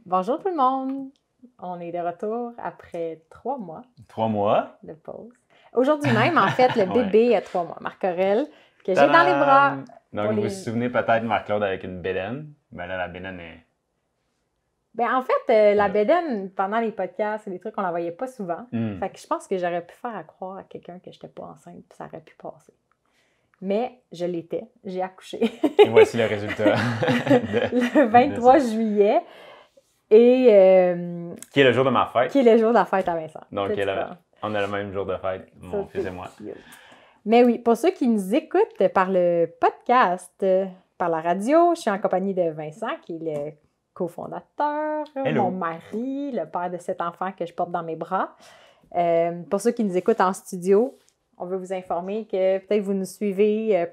Bonjour tout le monde! On est de retour après 3 mois 3 mois. de pause. Aujourd'hui même, en fait, le Ouais. bébé a 3 mois, Marc-Aurèle, que j'ai dans les bras. Donc, pour vous les- vous souvenez peut-être Marc-Claude avec une bédaine. Ben là, la bédaine est... Ben, en fait, la Ouais. bédaine, pendant les podcasts, c'est des trucs qu'on la voyait pas souvent. Hmm. Fait que je pense que j'aurais pu faire à croire à quelqu'un que j'étais pas enceinte, puis ça aurait pu passer. Mais je l'étais, j'ai accouché. Et voici le résultat. Le 23 juillet, et Qui est le jour de ma fête. qui est le jour de la fête à Vincent. Donc, Petit frère. on a le même jour de fête, mon Ça, fils c'est et moi. cute. Mais oui, pour ceux qui nous écoutent par le podcast, par la radio, je suis en compagnie de Vincent, qui est le cofondateur, Hello. mon mari, le père de 7 enfants que je porte dans mes bras. Pour ceux qui nous écoutent en studio, on veut vous informer que peut-être vous nous suivez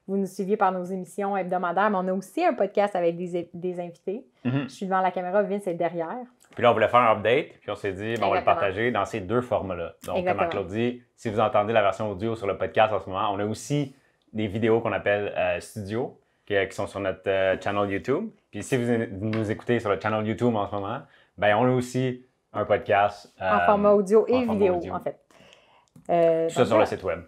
vous nous suiviez par nos émissions hebdomadaires, mais on a aussi un podcast avec des invités. Mhm. Je suis devant la caméra, Vince est derrière. Puis là, on voulait faire un update, puis on s'est dit, ben, on va le Exactement. partager dans ces deux formats-là. Donc, Exactement. comme Marc-Claude dit, si vous entendez la version audio sur le podcast en ce moment, on a aussi des vidéos qu'on appelle studio, qui sont sur notre channel YouTube. Puis si vous nous écoutez sur le channel YouTube en ce moment, ben on a aussi un podcast. En format audio et en format vidéo, audio. en fait. Tout ça sur le site web.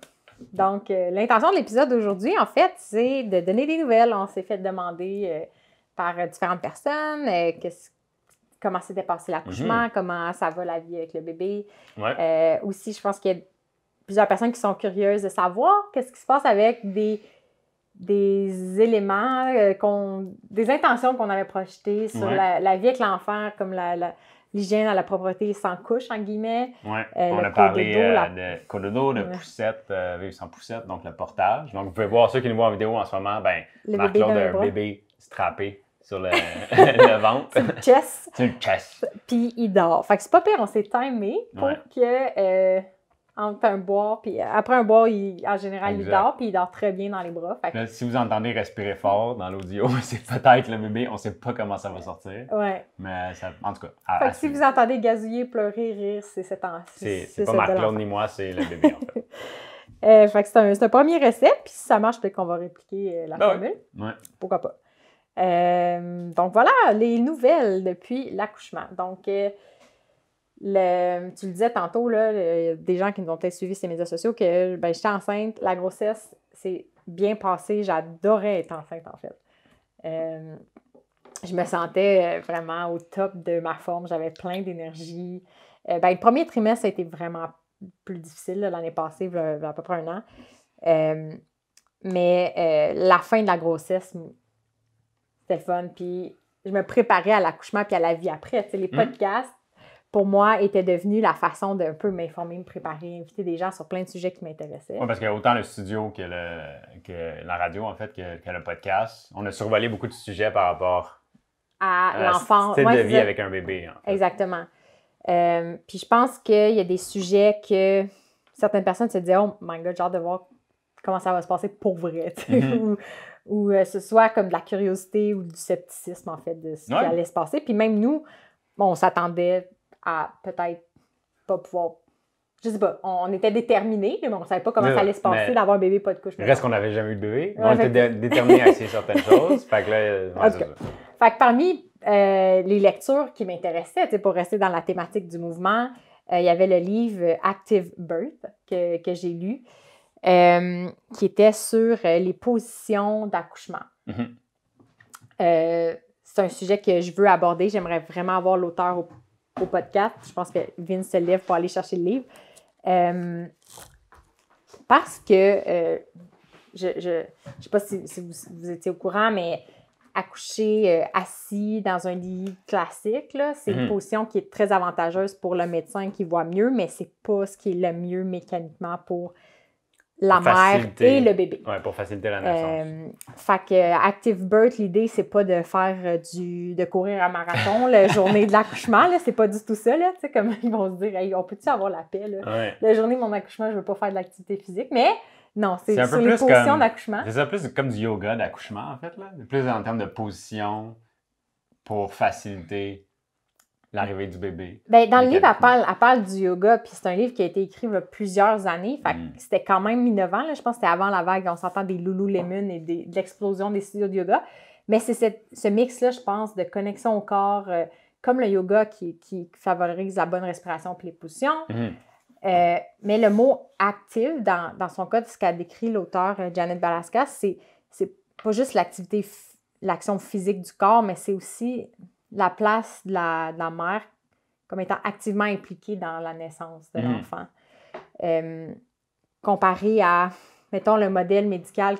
Donc, l'intention de l'épisode d'aujourd'hui, en fait, c'est de donner des nouvelles. On s'est fait demander par différentes personnes comment s'était passé l'accouchement, comment ça va la vie avec le bébé. Ouais. Aussi, je pense qu'il y a plusieurs personnes qui sont curieuses de savoir qu'est-ce qui se passe avec des éléments, des intentions qu'on avait projetées sur Ouais. la vie avec l'enfant, comme l'hygiène à la propreté sans couche, en guillemets. Ouais. Le On a parlé cododo, de cododo, de Ouais. poussette, vivre sans poussette, donc le portage. Donc, vous pouvez voir ceux qui nous voient en vidéo en ce moment, ben, Le bébé Marc-Claude dans les a un bras. bébé strappé sur le, le ventre. Chess. C'est une chest. Puis il dort. Fait que c'est pas pire, on s'est timé pour Ouais. que entre un boire, puis après un boire, en général, il Exact. dort, puis il dort très bien dans les bras. Fait que, Là, si vous entendez respirer fort dans l'audio, c'est peut-être le bébé. On ne sait pas comment ça va sortir. ouais. Mais ça, en tout cas, Fait que si vous entendez gazouiller, pleurer, rire, c'est cet c'est pas Marc-Claude ni moi, c'est le bébé en fait. Fait que c'est un premier essai, puis si ça marche, peut-être qu'on va répliquer la Ben formule. Ouais. Pourquoi pas. Donc voilà, les nouvelles depuis l'accouchement. Donc, tu le disais tantôt, là, des gens qui nous ont peut-être suivi sur les médias sociaux, que ben, j'étais enceinte, la grossesse s'est bien passée, j'adorais être enceinte en fait. Je me sentais vraiment au top de ma forme, j'avais plein d'énergie. Le premier trimestre, ça a été vraiment plus difficile là, l'année passée, il y a à peu près 1 an. Mais la fin de la grossesse, c'était le fun. Puis je me préparais à l'accouchement puis à la vie après. Tu sais, les podcasts, pour moi, étaient devenus la façon d'un peu m'informer, me préparer, inviter des gens sur plein de sujets qui m'intéressaient. Oui, parce que autant le studio que la radio, en fait, que le podcast, on a survolé beaucoup de sujets par rapport À à l'enfant. style Ouais, de c'est vie ça. avec un bébé. En fait. Exactement. Puis je pense qu'il y a des sujets que certaines personnes se disaient « Oh my God, j'ai hâte de voir comment ça va se passer pour vrai. » Ou ce soit comme de la curiosité ou du scepticisme, en fait, de ce qui Ouais. allait se passer. Puis même nous, on s'attendait à peut-être pas pouvoir... Je sais pas, on était déterminés, mais on savait pas comment Mais ça allait se passer mais d'avoir un bébé pas de couche. Reste qu'on n'avait jamais eu de bébé. Mais Ouais, on était déterminés à essayer certaines choses. Fait que là, En ouais, tout c'est cas. ça. Fait que parmi les lectures qui m'intéressaient, tu sais, pour rester dans la thématique du mouvement, il y avait le livre Active Birth que j'ai lu, qui était sur les positions d'accouchement. Mhm. C'est un sujet que je veux aborder. J'aimerais vraiment avoir l'auteur au podcast. Je pense que Vince se lève pour aller chercher le livre. Parce que, je ne sais pas si vous étiez au courant, mais accoucher assis dans un lit classique, là, c'est une position qui est très avantageuse pour le médecin qui voit mieux, mais c'est pas ce qui est le mieux mécaniquement pour la mère et le bébé. Oui, pour faciliter la naissance. Fait que Active Birth, l'idée, c'est pas de faire de courir un marathon la journée de l'accouchement, là, c'est pas du tout ça, là, tu sais, comme ils vont se dire, hey, on peut-tu avoir la paix, là? Ouais. La journée de mon accouchement, je veux pas faire de l'activité physique, mais non, c'est C'est un sur peu les plus positions comme- d'accouchement. C'est ça, plus comme du yoga d'accouchement, en fait. Là. Plus en termes de position pour faciliter l'arrivée du bébé. Ben, dans le livre, mécaniquement. elle parle du yoga, puis c'est un livre qui a été écrit il y a plusieurs années. Fait que c'était quand même innovant. Là. Je pense que c'était avant la vague, on s'entend des Lululemon et de l'explosion des studios de yoga. Mais c'est ce mix-là, je pense, de connexion au corps, comme le yoga qui favorise la bonne respiration et les positions. Mais le mot active, dans son cas, ce qu'a décrit l'auteur Janet Balaskas, c'est pas juste l'action physique du corps, mais c'est aussi la place de la mère comme étant activement impliquée dans la naissance de l'enfant. Comparé à, mettons, le modèle médical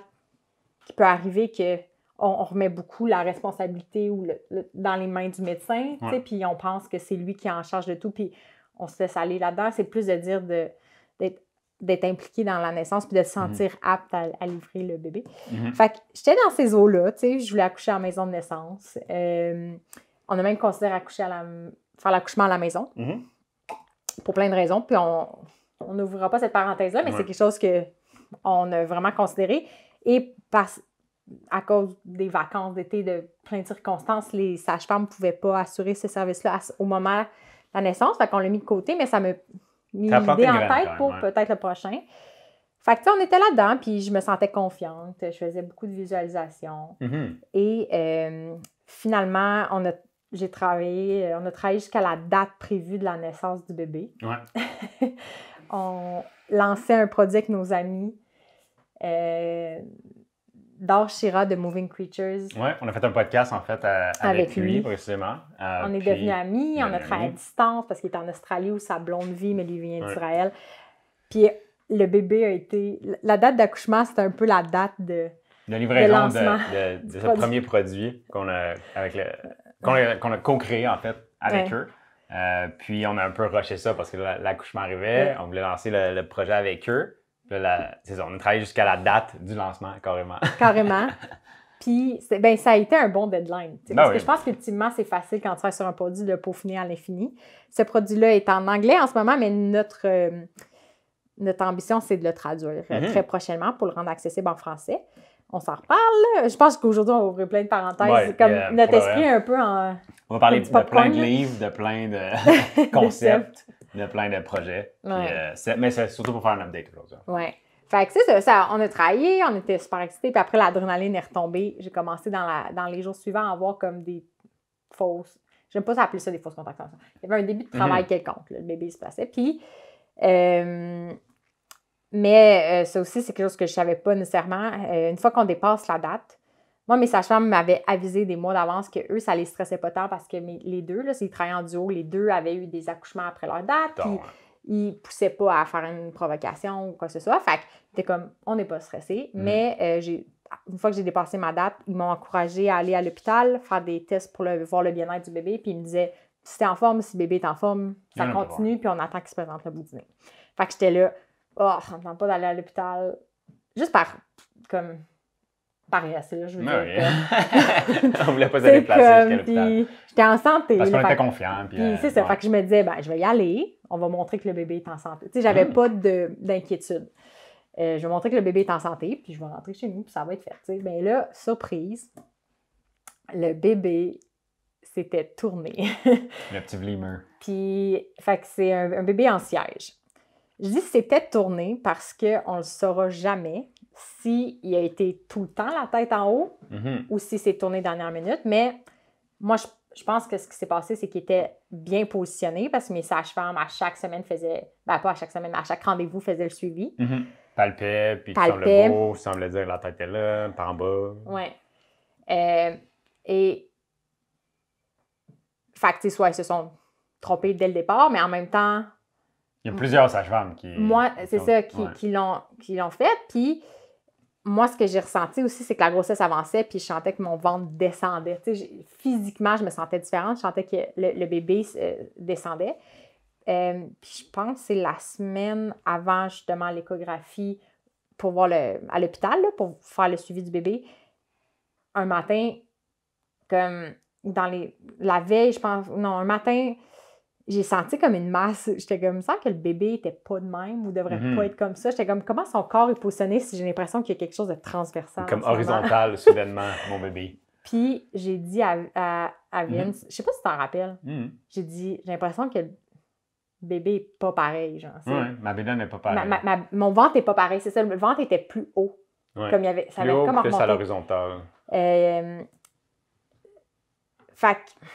qui peut arriver qu'on remet beaucoup la responsabilité dans les mains du médecin, puis on pense que c'est lui qui est en charge de tout, puis on se laisse aller là-dedans. C'est plus de dire d'être impliqué dans la naissance puis de se sentir apte à livrer le bébé. Fait que j'étais dans ces eaux-là, tu sais, je voulais accoucher à la maison de naissance. On a même considéré faire l'accouchement à la maison pour plein de raisons, puis on n'ouvrira pas cette parenthèse-là, mais c'est quelque chose qu'on a vraiment considéré. Et à cause des vacances d'été, de plein de circonstances, les sages-femmes ne pouvaient pas assurer ce service-là au moment de la naissance. Fait qu'on l'a mis de côté, mais ça m'a mis l'idée en tête pour peut-être le prochain. Fait que, tu sais, on était là-dedans, puis je me sentais confiante. Je faisais beaucoup de visualisation. Et finalement, on a travaillé jusqu'à la date prévue de la naissance du bébé. On lançait un produit avec nos amis. Dash Shira de Moving Creatures. Oui, on a fait un podcast, en fait, avec lui, précisément. On est devenus amis, on a travaillé à distance parce qu'il est en Australie où sa blonde vit, mais lui vient d'Israël. Puis le bébé a été... La date d'accouchement, c'était un peu la date de livraison de ce premier produit qu'on a co-créé, en fait, avec eux. Puis on a un peu rushé ça parce que l'accouchement arrivait, on voulait lancer le projet avec eux. C'est ça, on a travaillé jusqu'à la date du lancement, carrément. Carrément. Puis, ça a été un bon deadline. Parce que je pense qu'ultimement, c'est facile quand tu travailles sur un produit de peaufiner à l'infini. Ce produit-là est en anglais en ce moment, mais notre ambition, c'est de le traduire très prochainement pour le rendre accessible en français. On s'en reparle. Je pense qu'aujourd'hui, on va ouvrir plein de parenthèses. Notre esprit est un peu en... On va parler de plein de livres, de plein de concepts. De plein de projets. Puis, mais c'est surtout pour faire un update aujourd'hui. Oui. Fait que c'est ça, on a travaillé, on était super excités, puis après l'adrénaline est retombée. J'ai commencé dans les jours suivants à avoir comme des fausses... J'aime pas appeler ça des fausses contractions. Il y avait un début de travail quelconque. Là, le bébé se passait. Puis... mais ça aussi, c'est quelque chose que je savais pas nécessairement. Une fois qu'on dépasse la date, moi, mes sages-femmes m'avaient avisé des mois d'avance qu'eux, ça les stressait pas tant parce que les deux, là, s'ils travaillaient en duo, les deux avaient eu des accouchements après leur date, puis ils poussaient pas à faire une provocation ou quoi que ce soit. Fait que c'était comme, on n'est pas stressé. Mais une fois que j'ai dépassé ma date, ils m'ont encouragée à aller à l'hôpital, faire des tests pour voir le bien-être du bébé, puis ils me disaient, si t'es en forme, si le bébé est en forme, ça continue, puis on attend qu'il se présente le bout du nez. Fait que j'étais là, ça me tente pas d'aller à l'hôpital, juste par réassurer, je veux dire. On voulait pas se déplacer jusqu'à l'hôpital. Puis j'étais en santé. Parce qu'on était confiants. Puis c'est ça. Fait que je me disais, je vais y aller. On va montrer que le bébé est en santé. Tu sais, j'avais pas d'inquiétude. Je vais montrer que le bébé est en santé, puis je vais rentrer chez nous, puis ça va être fait. Tu sais. Bien là, surprise, le bébé s'était tourné. Le petit vlimer. Puis, fait que c'est un bébé en siège. Je dis c'était tourné parce qu'on ne le saura jamais s'il a été tout le temps la tête en haut ou si c'est tourné dernière minute. Mais moi, je pense que ce qui s'est passé, c'est qu'il était bien positionné parce que mes sages-femmes, à chaque semaine, faisaient... pas à chaque semaine, mais à chaque rendez-vous, faisaient le suivi. Palpait, puis semblait beau, semblait dire que la tête est là, par en bas. Oui. Et... Fait que, soit ils se sont trompés dès le départ, mais en même temps... Il y a plusieurs sages-femmes qui... Moi, c'est ça, qui l'ont fait. Puis, moi, ce que j'ai ressenti aussi, c'est que la grossesse avançait, puis je sentais que mon ventre descendait. Tu sais, physiquement, je me sentais différente. Je sentais que le bébé descendait. Puis, je pense que c'est la semaine avant, justement, l'échographie pour voir à l'hôpital, là, pour faire le suivi du bébé. Un matin, comme la veille, je pense... Non, un matin... J'ai senti comme une masse. J'étais comme, ça que le bébé était pas de même ou devrait pas être comme ça. J'étais comme, comment son corps est positionné si j'ai l'impression qu'il y a quelque chose de transversal. Comme horizontal, soudainement, mon bébé. Puis, j'ai dit à Vince, je sais pas si tu t'en rappelles, j'ai dit, j'ai l'impression que le bébé est pas pareil. Genre, ma bébé n'est pas pareil. Mon ventre est pas pareil, c'est ça. Le ventre était plus haut. Ouais. Comme il y avait, ça plus avait haut, comme plus remonté. à l'horizontale. Fait que,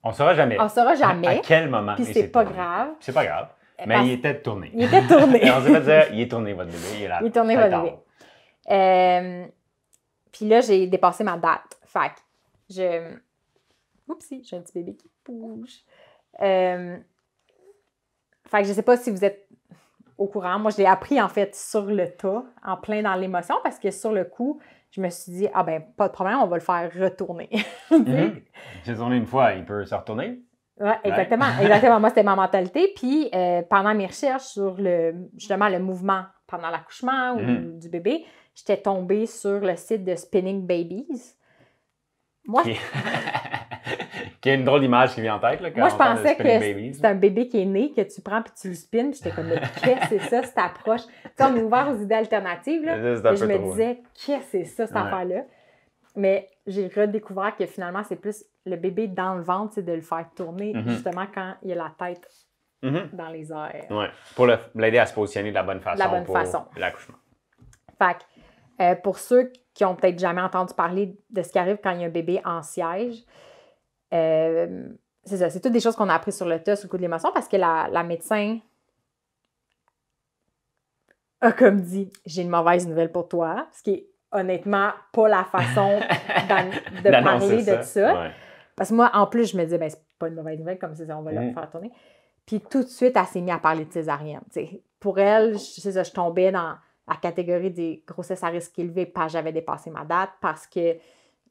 on saura jamais. on saura jamais. À quel moment. Puis il c'est s'est pas tourné. grave. C'est pas grave. Mais Parce- il était tourné. Il était tourné. Et on s'est fait dire, il est tourné, votre bébé. Il est là. Il est tourné, votre bébé. Puis là, j'ai dépassé ma date. Fait que Oupsie, j'ai un petit bébé qui bouge. Fait que je sais pas si vous êtes au courant. Moi, je l'ai appris, en fait, sur le tas, en plein dans l'émotion, parce que sur le coup, je me suis dit, ah ben, pas de problème, on va le faire retourner. J'ai tourné une fois, il peut se retourner. Oui, exactement. Exactement. Moi, c'était ma mentalité. Puis, pendant mes recherches sur justement le mouvement pendant l'accouchement ou du bébé, j'étais tombée sur le site de Spinning Babies. Moi, Qui a une drôle d'image qui vient en tête. Là, quand moi je on parle de pensais Spinning que Babies. c'est un bébé qui est né, que tu prends puis tu le spins. Puis j'étais comme, mais qu'est-ce que c'est ça, cette approche? Tu sais, on est ouvert aux idées alternatives. Là, C'est un et je peu me trop, disais, qu'est-ce que c'est ça, cette affaire-là? Mais j'ai redécouvert que finalement, c'est plus le bébé dans le ventre, c'est de le faire tourner justement quand il a la tête dans les airs. Oui, pour l'aider à se positionner de la bonne façon pour l'accouchement. Fait que, pour ceux qui ont peut-être jamais entendu parler de ce qui arrive quand il y a un bébé en siège, c'est ça, c'est toutes des choses qu'on a appris sur le tas, sur le coup de l'émotion, parce que la médecin a comme dit, j'ai une mauvaise nouvelle pour toi, ce qui est honnêtement pas la façon de parler de ça. Ouais. Parce que moi, en plus, je me disais, ben, c'est pas une mauvaise nouvelle, comme ça, on va le faire tourner. Puis tout de suite, elle s'est mise à parler de césarienne. T'sais. Pour elle, je tombais dans la catégorie des grossesses à risque élevé parce que j'avais dépassé ma date, parce que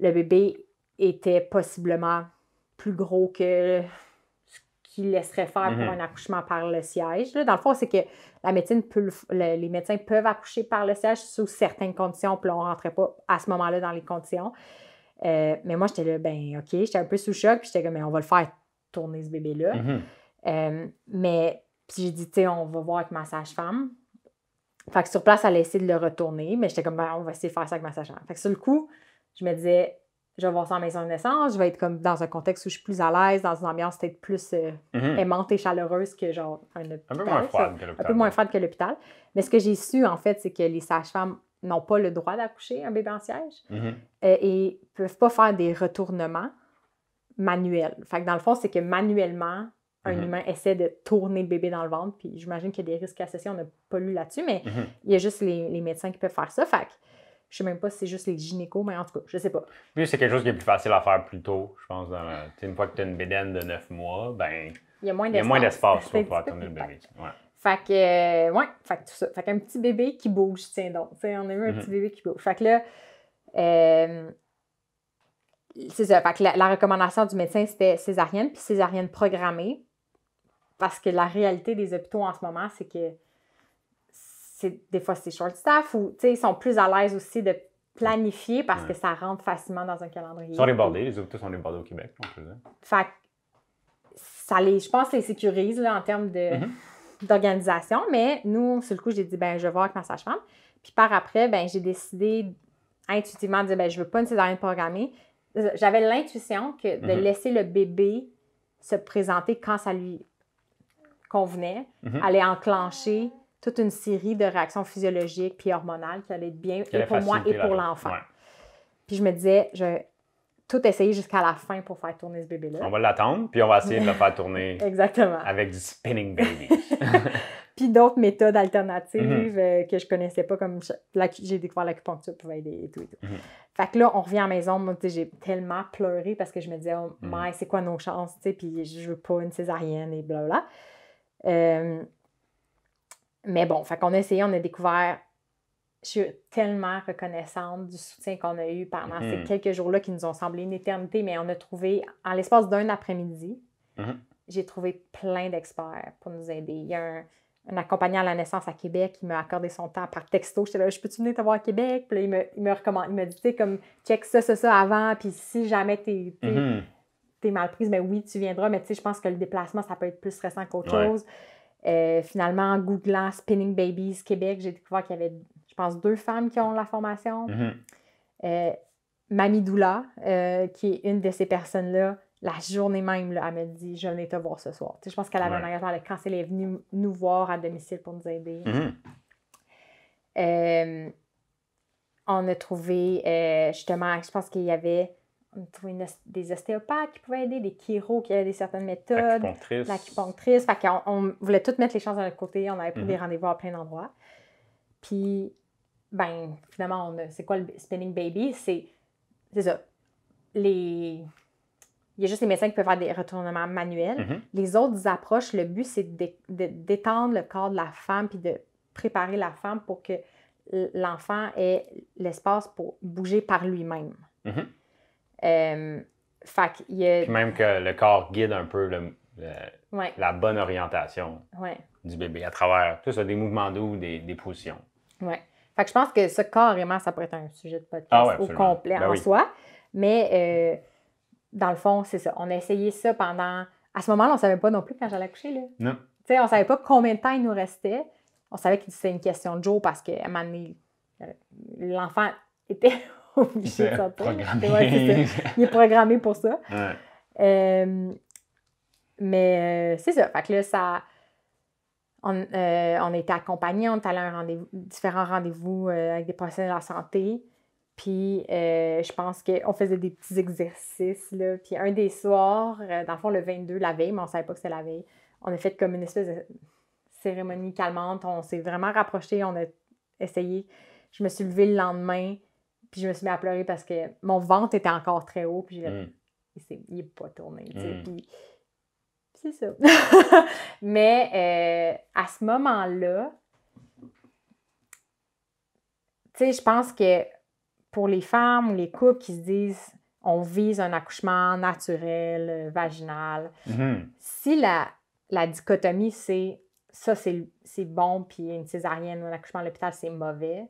le bébé était possiblement plus gros que ce qu'il laisserait faire pour un accouchement par le siège. Là, dans le fond, c'est que la médecine les médecins peuvent accoucher par le siège sous certaines conditions, puis là, on ne rentrait pas à ce moment-là dans les conditions. Mais moi, j'étais là, ben OK, j'étais un peu sous choc, puis j'étais comme, mais on va le faire tourner ce bébé-là. Mais puis j'ai dit, tu sais, on va voir avec ma sage-femme. Fait que sur place, elle a essayé de le retourner, mais j'étais comme, ben, on va essayer de faire ça avec ma sage-femme. Fait que sur le coup, je me disais, je vais voir ça en maison de naissance, je vais être comme dans un contexte où je suis plus à l'aise, dans une ambiance peut-être plus aimante et chaleureuse que genre un hôpital. Un peu moins froide que l'hôpital. Un peu moins froide que l'hôpital. Mais ce que j'ai su, en fait, c'est que les sages-femmes n'ont pas le droit d'accoucher un bébé en siège et ne peuvent pas faire des retournements manuels. Fait que dans le fond, c'est que manuellement, un humain essaie de tourner le bébé dans le ventre, puis j'imagine qu'il y a des risques associés, on n'a pas lu là-dessus, mais il y a juste les médecins qui peuvent faire ça. Fait que je sais même pas si c'est juste les gynécos, mais en tout cas, je sais pas. Puis c'est quelque chose qui est plus facile à faire plus tôt, je pense. Une fois que tu as une bédaine de 9 mois, ben il y a moins d'espace pour pouvoir tourner le bébé. Ouais. Fait que, fait que tout ça. Fait qu'un petit bébé qui bouge, tiens donc. T'sais, on a eu un petit bébé qui bouge. Fait que là, c'est ça. Fait que la recommandation du médecin, c'était césarienne, puis césarienne programmée. Parce que la réalité des hôpitaux en ce moment, c'est que des fois, c'est short staff ou ils sont plus à l'aise aussi de planifier parce que ça rentre facilement dans un calendrier. Ils sont débordés, les hôpitaux sont débordés au Québec, on peut dire. Fait que je pense, les sécurise là, en termes d'organisation, mais nous, sur le coup, j'ai dit, ben je vais voir avec ma sage-femme. Puis par après, ben j'ai décidé intuitivement de dire, ben je veux pas une césarienne programmée. J'avais l'intuition que de laisser le bébé se présenter quand ça lui convenait, allait enclencher toute une série de réactions physiologiques puis hormonales qui allaient être bien et pour moi et pour l'enfant. Ouais. Puis je me disais, je vais tout essayer jusqu'à la fin pour faire tourner ce bébé-là. On va l'attendre, puis on va essayer de le faire tourner exactement avec du spinning baby. Puis d'autres méthodes alternatives que je connaissais pas, comme j'ai découvert l'acupuncture pouvait aider et tout. Fait que là, on revient à la maison. Moi, j'ai tellement pleuré parce que je me disais, oh, mais c'est quoi nos chances? Puis je veux pas une césarienne et blablabla. Mais bon, fait qu'on a essayé, on a découvert. Je suis tellement reconnaissante du soutien qu'on a eu pendant ces quelques jours-là qui nous ont semblé une éternité, mais on a trouvé, en l'espace d'un après-midi, j'ai trouvé plein d'experts pour nous aider. Il y a un accompagnant à la naissance à Québec qui m'a accordé son temps par texto. J'étais là, je peux-tu venir te voir à Québec? Puis là, il me dit, tu sais, comme, check ça avant, puis si jamais t'es mal prise, ben oui, tu viendras, mais tu sais, je pense que le déplacement, ça peut être plus stressant qu'autre chose. Finalement, en googlant Spinning Babies Québec, j'ai découvert qu'il y avait, je pense, 2 femmes qui ont la formation. Mamie Doula, qui est une de ces personnes-là, la journée même, là, elle me dit « Je venais te voir ce soir ». Tu sais, je pense qu'elle avait un engagement quand elle est venue nous voir à domicile pour nous aider. On a trouvé, justement, je pense qu'il y avait on a trouvé des ostéopathes qui pouvaient aider, des chiro qui avaient certaines méthodes. L'acupunctrice. L'acupunctrice. Fait qu'on voulait toutes mettre les chances de notre côté. On avait pris des rendez-vous à plein d'endroits. Puis, ben, finalement, c'est quoi le spinning baby? C'est ça. Il y a juste les médecins qui peuvent faire des retournements manuels. Les autres approches, le but, c'est de détendre le corps de la femme puis de préparer la femme pour que l'enfant ait l'espace pour bouger par lui-même. Fait qu'il y a... Puis même que le corps guide un peu la bonne orientation du bébé à travers tout ça, des mouvements doux, des positions. Oui. Fait que je pense que ça, carrément, ça pourrait être un sujet de podcast au complet en soi. Mais dans le fond, c'est ça. On a essayé ça pendant... À ce moment-là, on ne savait pas non plus quand j'allais accoucher. Là. Non. Tu sais, on ne savait pas combien de temps il nous restait. On savait que c'était une question de jour parce qu'à un moment donné, l'enfant était obligé de sortir. Il est programmé pour ça. Mais c'est ça. Fait que là, on était accompagnés, on est allé à différents rendez-vous avec des professionnels de la santé. Puis, je pense qu'on faisait des petits exercices, là. Puis, un des soirs, dans le fond, le 22, la veille, mais on ne savait pas que c'était la veille, on a fait comme une espèce de cérémonie calmante. On s'est vraiment rapprochés, on a essayé. Je me suis levée le lendemain, puis je me suis mis à pleurer parce que mon ventre était encore très haut, puis il n'est pas tourné, tu sais. Puis, c'est ça. Mais à ce moment-là, tu sais, je pense que pour les femmes ou les couples qui se disent on vise un accouchement naturel, vaginal, si la dichotomie c'est ça c'est bon, puis une césarienne ou un accouchement à l'hôpital c'est mauvais,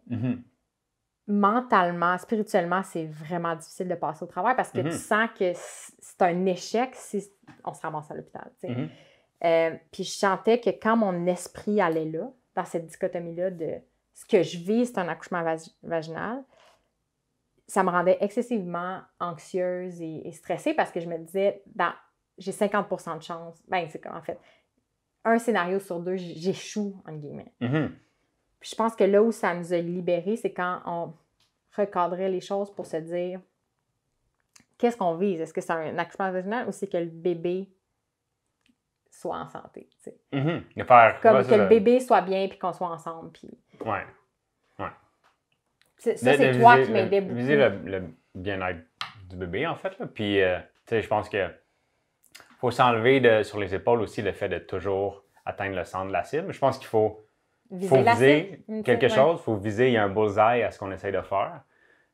mentalement, spirituellement, c'est vraiment difficile de passer au travail parce que tu sens que c'est un échec si on se ramasse à l'hôpital. Puis je sentais que quand mon esprit allait là, dans cette dichotomie-là de ce que je vis, c'est un accouchement vaginal, ça me rendait excessivement anxieuse et stressée parce que je me disais, j'ai 50% de chance. Ben, c'est en fait, un scénario sur deux, j'échoue, entre guillemets. Puis je pense que là où ça nous a libérés, c'est quand on recadrait les choses pour se dire, qu'est-ce qu'on vise? Est-ce que c'est un accouchement vaginal ou c'est que le bébé soit en santé? Comme que le bébé soit bien puis qu'on soit ensemble. Puis... Ouais. Ça, c'est toi qui m'aidais beaucoup. Viser le bien-être du bébé, en fait. Là. Puis, tu sais, je pense que faut s'enlever sur les épaules aussi le fait de toujours atteindre le centre de la cible. Je pense qu'il faut viser quelque chose. Il faut viser, il y a un bullseye à ce qu'on essaye de faire.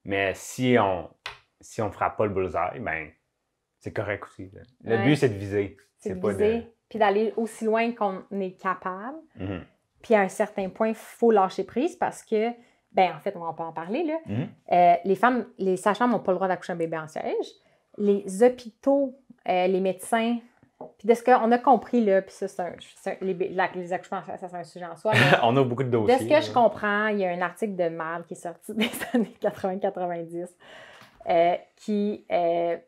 Mais si on ne frappe pas le bullseye, ben c'est correct aussi. Là. Le but, c'est de viser. C'est de viser, puis d'aller aussi loin qu'on est capable. Puis à un certain point, il faut lâcher prise parce que ben en fait, on va pas en parler, là. Les sages-femmes n'ont pas le droit d'accoucher un bébé en siège. Les hôpitaux, les médecins, puis de ce qu'on a compris, là, puis ça, les accouchements, ça, c'est un sujet en soi. On a beaucoup de dossiers. De ce que je comprends, il y a un article de Mal qui est sorti des années 80-90 qui, je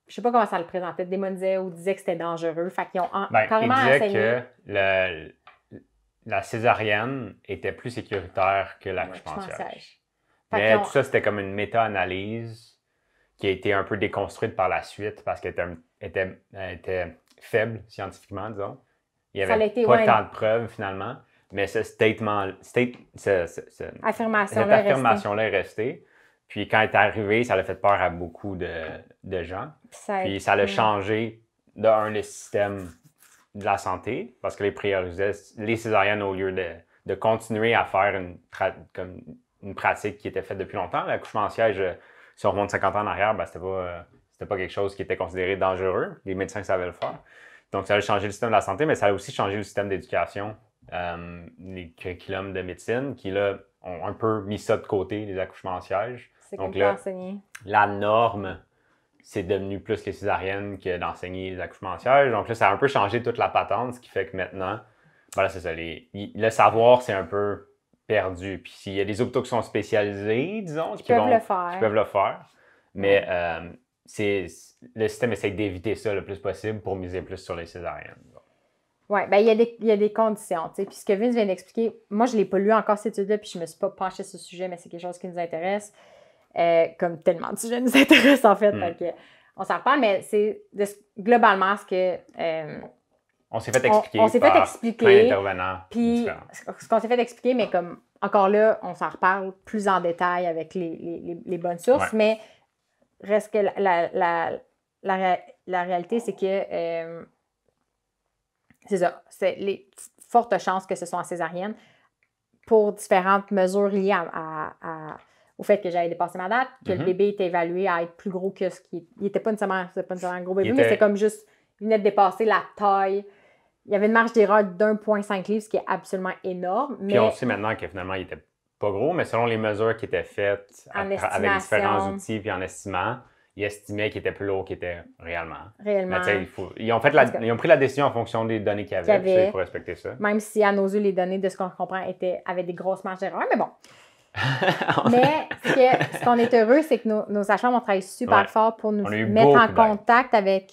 sais pas comment ça le présentait, démonisait ou disait que c'était dangereux. Fait qu'ils ont carrément enseigné... que la césarienne était plus sécuritaire que l'accouchement en siège. Mais tout ça, c'était comme une méta-analyse qui a été un peu déconstruite par la suite parce qu'elle était faible scientifiquement, disons. Il n'y avait pas tant de preuves, finalement. Mais cette affirmation-là est restée. Puis quand elle est arrivée, ça a fait peur à beaucoup de gens. Puis ça a changé, le système de la santé, parce que les priorisaient les césariennes au lieu de continuer à faire une pratique qui était faite depuis longtemps. L'accouchement en siège, si on remonte 50 ans en arrière, ben, c'était pas quelque chose qui était considéré dangereux. Les médecins savaient le faire. Donc, ça a changé le système de la santé, mais ça a aussi changé le système d'éducation, les curriculums de médecine, qui, là, ont un peu mis ça de côté, les accouchements en siège. Donc là, la norme, c'est devenu plus les césariennes que d'enseigner les accouchements en siège. Donc là, ça a un peu changé toute la patente, ce qui fait que maintenant, voilà, c'est ça. Le savoir, c'est un peu perdu. Puis s'il y a des hôpitaux qui sont spécialisés, disons, qui peuvent le faire. Mais le système essaie d'éviter ça le plus possible pour miser plus sur les césariennes. Oui, bien, il y a des conditions. Puis ce que Vince vient d'expliquer, moi, je ne l'ai pas lu encore cette étude-là, puis je ne me suis pas penchée sur ce sujet, mais c'est quelque chose qui nous intéresse. comme tellement de sujets nous intéressent, en fait. Mm. Donc, on s'en reparle, mais c'est globalement ce que... on s'est fait expliquer on s'est fait par expliquer, plein d'intervenants puis différents. ce qu'on s'est fait expliquer, mais comme, encore là, on s'en reparle plus en détail avec les bonnes sources, mais reste que la réalité, c'est que c'est ça, c'est les fortes chances que ce soit en césarienne pour différentes mesures liées au fait que j'avais dépassé ma date, que le bébé était évalué à être plus gros que ce qui... Il n'était pas nécessairement un gros bébé, mais c'était comme juste, il venait de dépasser la taille. Il y avait une marge d'erreur d'1,5 livre, ce qui est absolument énorme. Mais puis on sait maintenant que finalement, il n'était pas gros, mais selon les mesures qui étaient faites avec différents outils puis en estimant, ils estimaient qu'il était plus lourd qu'il était réellement. Réellement. Mais ils ont pris la décision en fonction des données qu'il y avait. Il faut respecter ça. Même si à nos yeux, les données de ce qu'on comprend avaient des grosses marges d'erreur, mais bon. Mais ce qu'on est heureux, c'est que nos sages-femmes ont travaillé super fort pour nous mettre en contact avec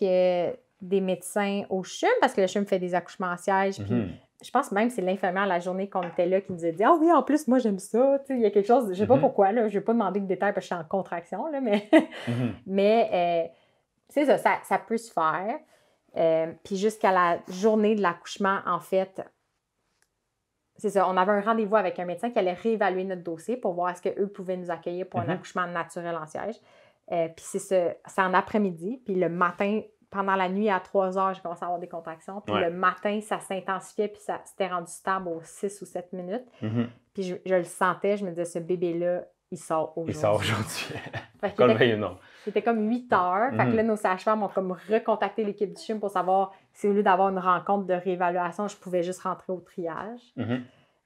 des médecins au CHUM, parce que le CHUM fait des accouchements en siège. Puis je pense même que c'est l'infirmière la journée qu'on était là qui nous a dit « Ah oui, en plus, moi, j'aime ça. » Il y a quelque chose, je ne sais pas pourquoi, là, je ne vais pas demander de détails parce que je suis en contraction, là, mais, mais c'est ça, ça peut se faire. Puis jusqu'à la journée de l'accouchement, en fait, c'est ça, on avait un rendez-vous avec un médecin qui allait réévaluer notre dossier pour voir est-ce qu'eux pouvaient nous accueillir pour un accouchement naturel en siège. Puis c'est en après-midi. Puis le matin, pendant la nuit, à 3 heures, j'ai commencé à avoir des contractions. Puis le matin, ça s'intensifiait, puis ça s'était rendu stable aux 6 ou 7 minutes. Puis je le sentais, je me disais, ce bébé-là, il sort aujourd'hui. Il sort aujourd'hui. C'était comme 8 heures. Fait que là, nos sages-femmes ont comme recontacté l'équipe du CHUM pour savoir si au lieu d'avoir une rencontre de réévaluation, je pouvais juste rentrer au triage.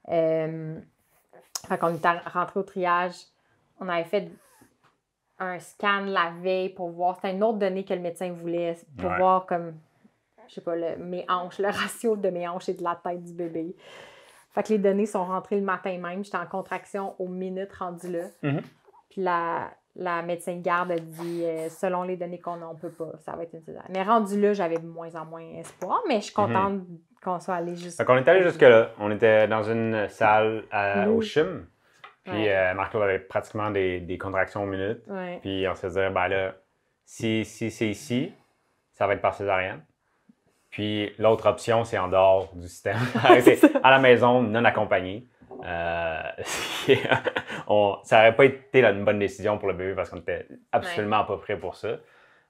Fait qu'on était rentré au triage. On avait fait un scan la veille pour voir. C'était une autre donnée que le médecin voulait pour voir comme, je sais pas, mes hanches, le ratio de mes hanches et de la tête du bébé. Fait que les données sont rentrées le matin même. J'étais en contraction aux minutes rendues là. Puis la médecin de garde a dit, selon les données qu'on a, on peut pas, ça va être une césarienne. Mais rendu là, j'avais de moins en moins espoir, mais je suis contente qu'on soit allé jusque-là. Donc, on est allé jusque-là. On était dans une salle au CHUM. Puis Marc-Claude avait pratiquement des contractions aux minutes. Puis on se disait, ben là, si c'est ici, ça va être par césarienne. Puis l'autre option, c'est en dehors du système. À la maison, non accompagné. Ça n'aurait pas été une bonne décision pour le bébé parce qu'on n'était absolument pas prêt pour ça.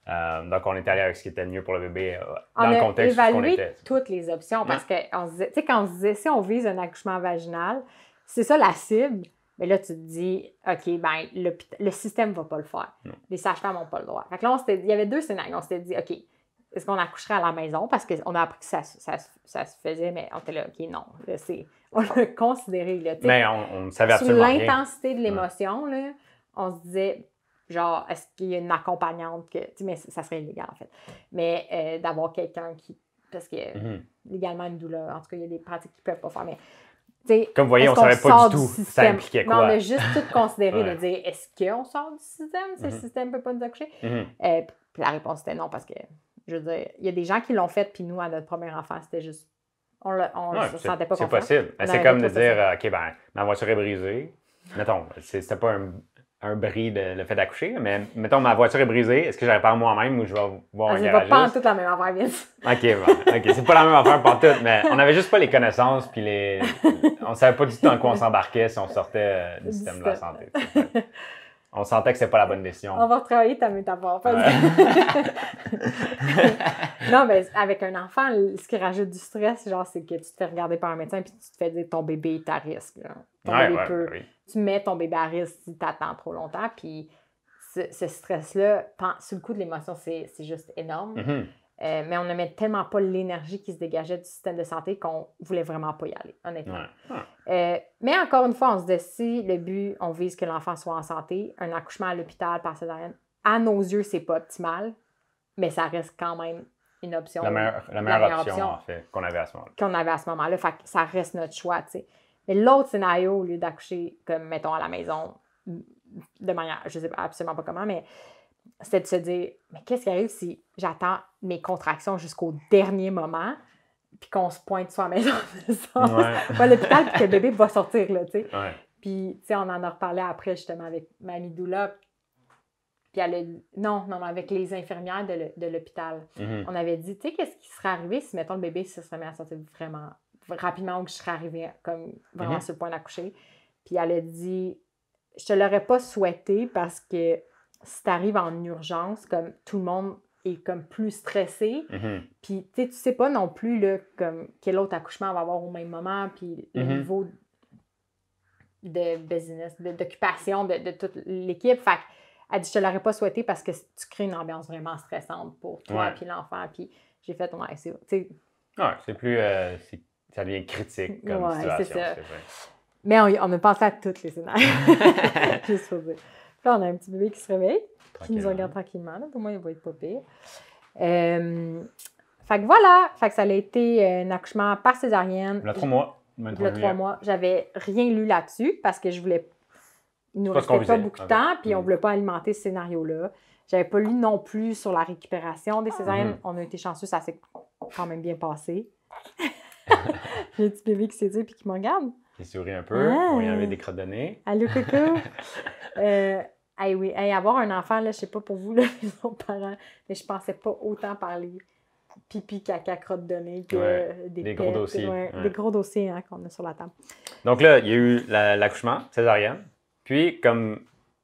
Donc, on est allé avec ce qui était le mieux pour le bébé dans le contexte où on était. On a évalué toutes les options parce que quand on se disait, si on vise un accouchement vaginal, c'est ça la cible. Mais là, tu te dis, OK, ben le système ne va pas le faire. Non. Les sages-femmes n'ont pas le droit. Fait que là, il y avait 2 scénarios. On s'était dit, OK, est-ce qu'on accoucherait à la maison? Parce qu'on a appris que ça se faisait, mais on était là, OK, non. Là, on l'a considéré. Là, mais on ne savait absolument rien. Sur l'intensité de l'émotion, là, on se disait, genre, est-ce qu'il y a une accompagnante mais ça serait illégal, en fait. Mais d'avoir quelqu'un qui... Parce que légalement, une douleur, en tout cas, il y a des pratiques qui ne peuvent pas faire, mais... Comme vous voyez, on ne savait pas du tout ça impliquait quoi. Mais on a juste tout considéré de dire, est-ce qu'on sort du système? Ce système ne peut pas nous accoucher? Puis la réponse était non, parce que, je veux dire, il y a des gens qui l'ont fait, puis nous, à notre premier enfant, c'était juste... On ne se sentait pas confiant. C'est possible. C'est comme de dire, OK, ben ma voiture est brisée. Mettons, c'était pas un bris le fait d'accoucher, mais mettons, ma voiture est brisée, est-ce que je répare moi-même ou je vais voir un garagiste? C'est pas en toute la même affaire, Vince. OK, c'est pas la même affaire pour tout, mais on n'avait juste pas les connaissances, puis on savait pas du tout dans quoi on s'embarquait si on sortait du système de la santé. On sentait que c'était pas la bonne décision. On va retravailler ta métaphore. Non, mais avec un enfant, ce qui rajoute du stress, genre, c'est que tu te fais regarder par un médecin puis tu te fais dire ton bébé est à risque. Tu mets ton bébé à risque si tu attends trop longtemps. Puis ce stress-là, sur le coup de l'émotion, c'est juste énorme. Mais on ne met tellement pas l'énergie qui se dégageait du système de santé qu'on voulait vraiment pas y aller, honnêtement. Mais encore une fois, on se dit, si le but, on vise que l'enfant soit en santé, un accouchement à l'hôpital par césarienne, à nos yeux, c'est pas optimal, mais ça reste quand même une option. La meilleure option, en fait, qu'on avait à ce moment-là. Qu'on avait à ce moment-là, fait que ça reste notre choix, tu sais. Mais l'autre scénario, au lieu d'accoucher, comme, mettons, à la maison, de manière, je sais absolument pas comment, mais c'était de se dire, mais qu'est-ce qui arrive si j'attends mes contractions jusqu'au dernier moment, puis qu'on se pointe sur la maison à l'hôpital, puis que le bébé va sortir, là, tu sais. Puis, tu sais, on en a reparlé après, justement, avec Mamie Doula, Puis elle a dit, non, avec les infirmières de l'hôpital. On avait dit, tu sais, qu'est-ce qui serait arrivé si, mettons, le bébé se serait mis à sortir vraiment rapidement ou que je serais arrivée comme vraiment sur le point d'accoucher. Puis elle a dit, je te l'aurais pas souhaité parce que si tu arrives en urgence, comme tout le monde est comme plus stressé. Puis tu sais pas non plus là, comme quel autre accouchement on va avoir au même moment, puis le niveau de business, d'occupation de toute l'équipe. Fait qu'elle dit, je te l'aurais pas souhaité parce que tu crées une ambiance vraiment stressante pour toi puis l'enfant. Puis j'ai fait, ouais, c'est plus... ça devient critique comme situation. C'est ça. Mais on a pensé à tous les scénarios. Juste pour dire. Puis là, on a un petit bébé qui se réveille, qui nous regarde tranquillement. Là. Pour moi, il va être pas pire. Fait que voilà. Fait que ça a été un accouchement par césarienne. Il y a 3 mois. Il y a 3 mois. J'avais rien lu là-dessus parce que je voulais... Il nous restait pas beaucoup de temps, puis on voulait pas alimenter ce scénario-là. J'avais pas lu non plus sur la récupération des césariennes. On a été chanceux, ça s'est quand même bien passé. J'ai un petit bébé qui s'est dit puis qui me regarde. Il sourit un peu. On y avait des crottes de nez. Allô, coucou. Oui, avoir un enfant, là, je sais pas pour vous, là, les autres parents, mais je pensais pas autant parler pipi, caca, crottes de nez que des gros dossiers. Des gros dossiers qu'on a sur la table. Donc là, il y a eu l'accouchement, césarienne. Puis, comme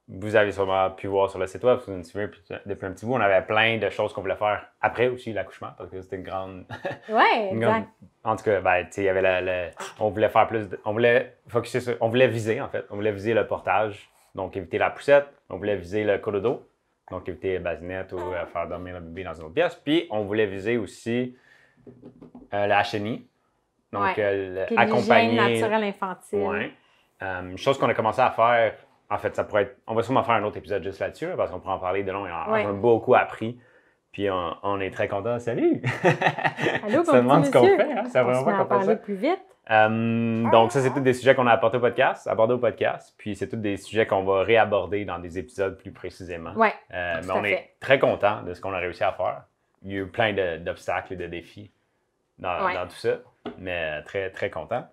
vous avez sûrement pu voir sur le site web, vous vous souvenez, depuis un petit bout, on avait plein de choses qu'on voulait faire après aussi l'accouchement, parce que c'était une grande... exact. En tout cas, ben, il y avait on voulait faire plus... On voulait focuser sur... On voulait viser, en fait. On voulait viser le portage, donc éviter la poussette. On voulait viser le cododo, donc éviter la basinette ou faire dormir le bébé dans une autre pièce. Puis, on voulait viser aussi la HNI, donc accompagner... l'hygiène naturelle infantile. Ouais. Une chose qu'on a commencé à faire, en fait, ça pourrait être... On va sûrement faire un autre épisode juste là-dessus, parce qu'on pourrait en parler de long et on a beaucoup appris. Puis on est très contents. Salut! Allô, ça demande ce qu'on fait. Hein? Ça on se met à parler plus vite. Donc ça, c'est tous des sujets qu'on a abordés au podcast. Puis c'est tous des sujets qu'on va réaborder dans des épisodes plus précisément. Mais on est très contents de ce qu'on a réussi à faire. Il y a eu plein d'obstacles et de défis dans tout ça. Mais très, très contents.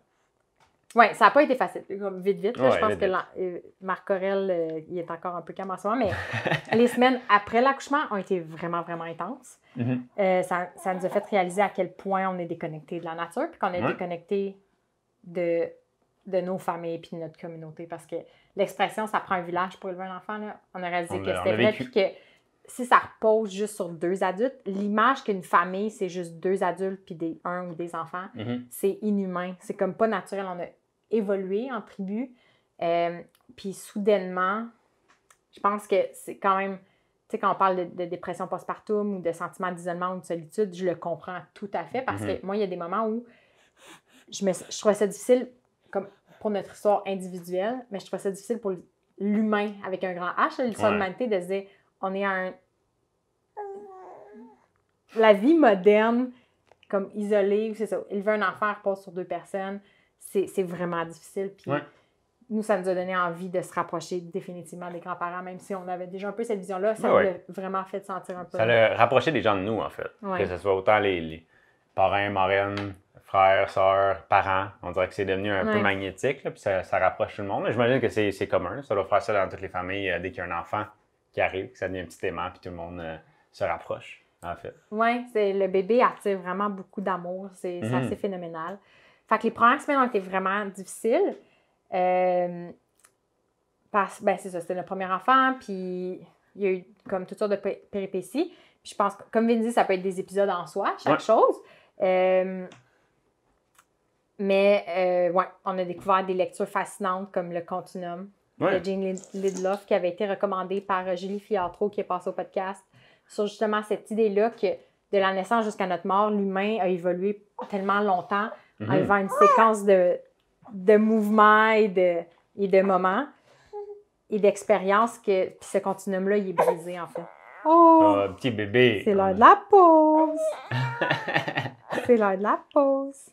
Oui, ça n'a pas été facile. Vite. Là, je pense que Marc Corel, il est encore un peu calme en ce moment, mais les semaines après l'accouchement ont été vraiment, vraiment intenses. Ça nous a fait réaliser à quel point on est déconnecté de la nature, puis qu'on est déconnecté de nos familles puis de notre communauté. Parce que l'expression « ça prend un village pour élever un enfant », là, on a réalisé que c'était vrai, puis que si ça repose juste sur 2 adultes, l'image qu'une famille, c'est juste 2 adultes puis un ou des enfants, c'est inhumain. C'est comme pas naturel. On a évolué en tribu. Puis soudainement, je pense que c'est quand même, tu sais, quand on parle de dépression postpartum ou de sentiment d'isolement ou de solitude, je le comprends tout à fait parce que moi, il y a des moments où je trouvais ça difficile comme pour notre histoire individuelle, mais je trouvais ça difficile pour l'humain avec un grand H, l'histoire de l'humanité, de se dire, on est à la vie moderne, comme isolée, c'est ça, élever un enfant repose sur 2 personnes, c'est vraiment difficile. Puis nous, ça nous a donné envie de se rapprocher définitivement des grands-parents, même si on avait déjà un peu cette vision-là, ça nous a vraiment fait sentir un peu. Ça l'a rapproché des gens de nous, en fait. Que ce soit autant les parrains, marraines, frères, sœurs, parents. On dirait que c'est devenu un peu magnétique, là, puis ça rapproche tout le monde. J'imagine que c'est commun. Ça doit faire ça dans toutes les familles dès qu'il y a un enfant qui arrive, que ça devient un petit aimant, puis tout le monde se rapproche, en fait. Oui, le bébé attire vraiment beaucoup d'amour. C'est assez phénoménal. Fait que les premières semaines ont été vraiment difficiles. C'est ça, c'était notre premier enfant, puis il y a eu comme toutes sortes de péripéties. Puis je pense, comme Vin dit, ça peut être des épisodes en soi, chaque chose. Mais on a découvert des lectures fascinantes comme Le Continuum de Jane Lidloff, qui avait été recommandée par Julie Fiatro, qui est passée au podcast, sur justement cette idée-là que de la naissance jusqu'à notre mort, l'humain a évolué tellement longtemps en vivant une séquence de mouvements et de moments et d'expériences que puis ce continuum-là, il est brisé, en fait. Oh, petit bébé! C'est l'heure de la pause! C'est l'heure de la pause!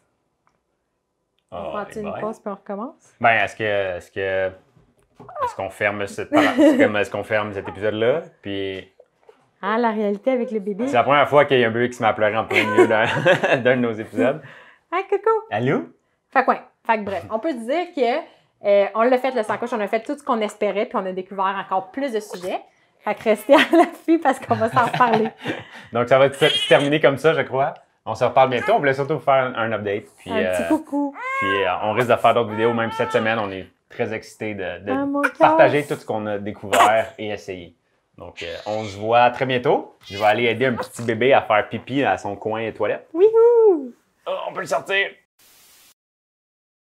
On prend-tu une pause puis on recommence? Ben, est-ce qu'on ferme cet épisode-là? Puis... Ah, la réalité avec le bébé. C'est la première fois qu'il y a un bébé qui se met à pleurer en plein milieu d'un de nos épisodes. Hey, coucou! Allô? Fait que bref, on peut dire que on l'a fait le sans-couche, on a fait tout ce qu'on espérait, puis on a découvert encore plus de sujets. Fait que restez à l'affût parce qu'on va s'en reparler. Donc, ça va se terminer comme ça, je crois. On se reparle bientôt. On voulait surtout vous faire un update. Puis, Un petit coucou. Puis, on risque de faire d'autres vidéos, même cette semaine. On est très excités mon de partager tout ce qu'on a découvert et essayé. Donc, on se voit très bientôt. Je vais aller aider un petit bébé à faire pipi à son coin toilette. Wouhou! Oh, on peut le sortir!